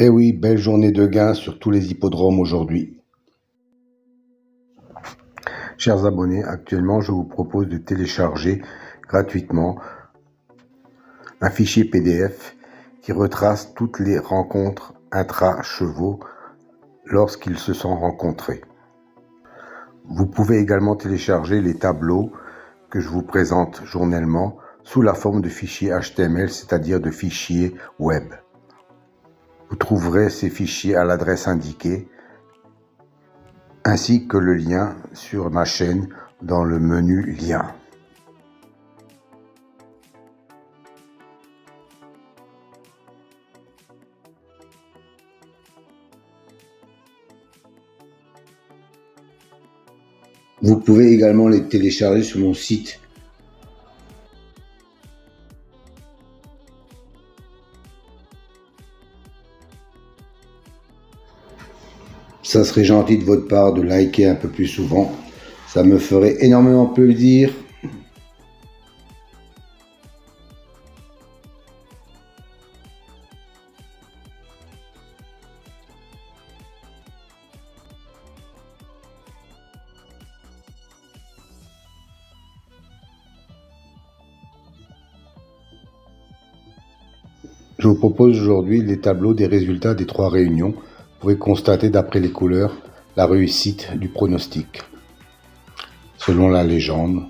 Eh oui, belle journée de gain sur tous les hippodromes aujourd'hui. Chers abonnés, actuellement je vous propose de télécharger gratuitement un fichier PDF qui retrace toutes les rencontres intra-chevaux lorsqu'ils se sont rencontrés. Vous pouvez également télécharger les tableaux que je vous présente journellement sous la forme de fichiers HTML, c'est-à-dire de fichiers web. Vous trouverez ces fichiers à l'adresse indiquée, ainsi que le lien sur ma chaîne dans le menu Liens. Vous pouvez également les télécharger sur mon site. Ça serait gentil de votre part de liker un peu plus souvent. Ça me ferait énormément plaisir. Je vous propose aujourd'hui les tableaux des résultats des 3 réunions. Vous pourrez constater d'après les couleurs la réussite du pronostic. Selon la légende.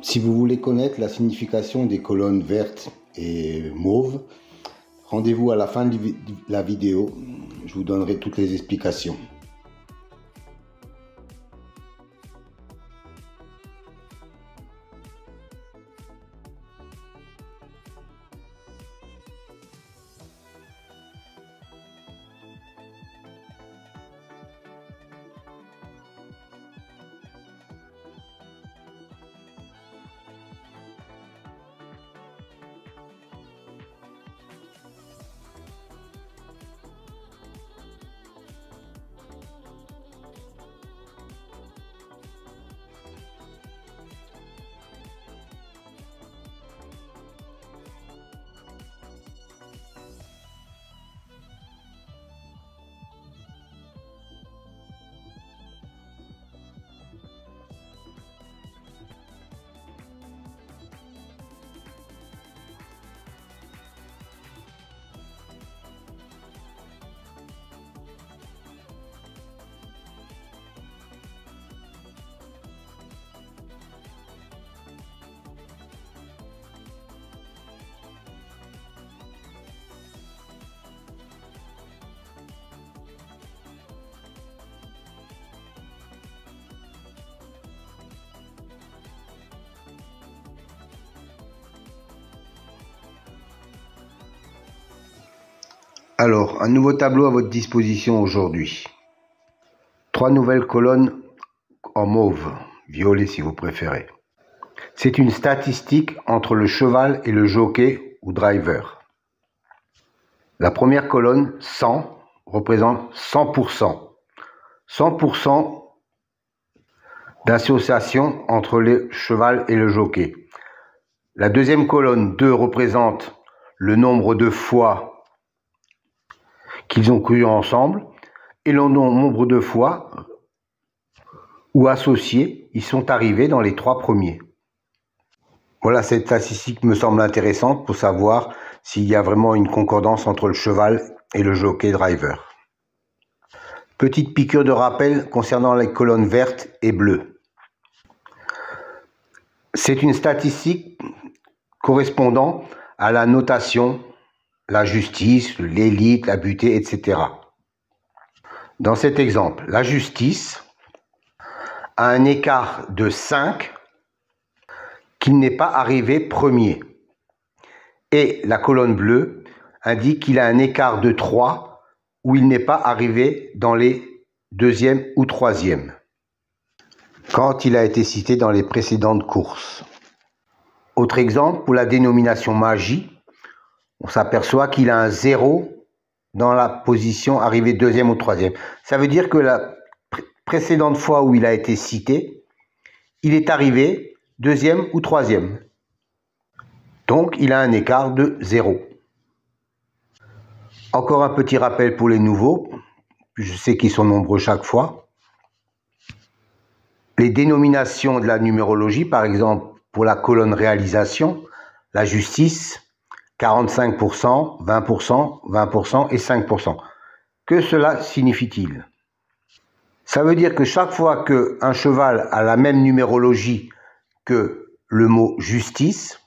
Si vous voulez connaître la signification des colonnes vertes et mauves, rendez-vous à la fin de la vidéo, je vous donnerai toutes les explications. Alors, un nouveau tableau à votre disposition aujourd'hui. 3 nouvelles colonnes en mauve, violet si vous préférez. C'est une statistique entre le cheval et le jockey ou driver. La première colonne, 100, représente 100%. 100% d'association entre le cheval et le jockey. La deuxième colonne, 2, représente le nombre de fois qu'ils ont couru ensemble et le nombre de fois où associés ils sont arrivés dans les 3 premiers. Voilà, cette statistique me semble intéressante pour savoir s'il y a vraiment une concordance entre le cheval et le jockey driver. Petite piqûre de rappel concernant les colonnes vertes et bleues. C'est une statistique correspondant à la notation, la justice, l'élite, la butée, etc. Dans cet exemple, la justice a un écart de 5 qu'il n'est pas arrivé premier. Et la colonne bleue indique qu'il a un écart de 3 où il n'est pas arrivé dans les 2e ou 3e. quand il a été cité dans les précédentes courses. Autre exemple, pour la dénomination magie, on s'aperçoit qu'il a un 0 dans la position arrivée deuxième ou troisième. Ça veut dire que la précédente fois où il a été cité, il est arrivé deuxième ou troisième. Donc, il a un écart de 0. Encore un petit rappel pour les nouveaux, je sais qu'ils sont nombreux chaque fois. Les dénominations de la numérologie, par exemple, pour la colonne réalisation, la justice, 45%, 20%, 20% et 5%. Que cela signifie-t-il? Ça veut dire que chaque fois qu'un cheval a la même numérologie que le mot justice,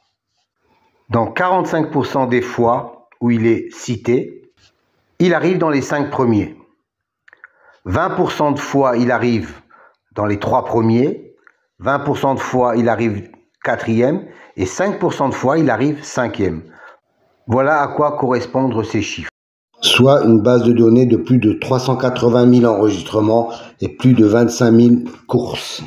dans 45% des fois où il est cité, il arrive dans les 5 premiers. 20% de fois, il arrive dans les 3 premiers. 20% de fois, il arrive 4e. Et 5% de fois, il arrive 5e. Voilà à quoi correspondent ces chiffres. Soit une base de données de plus de 380 000 enregistrements et plus de 25 000 courses.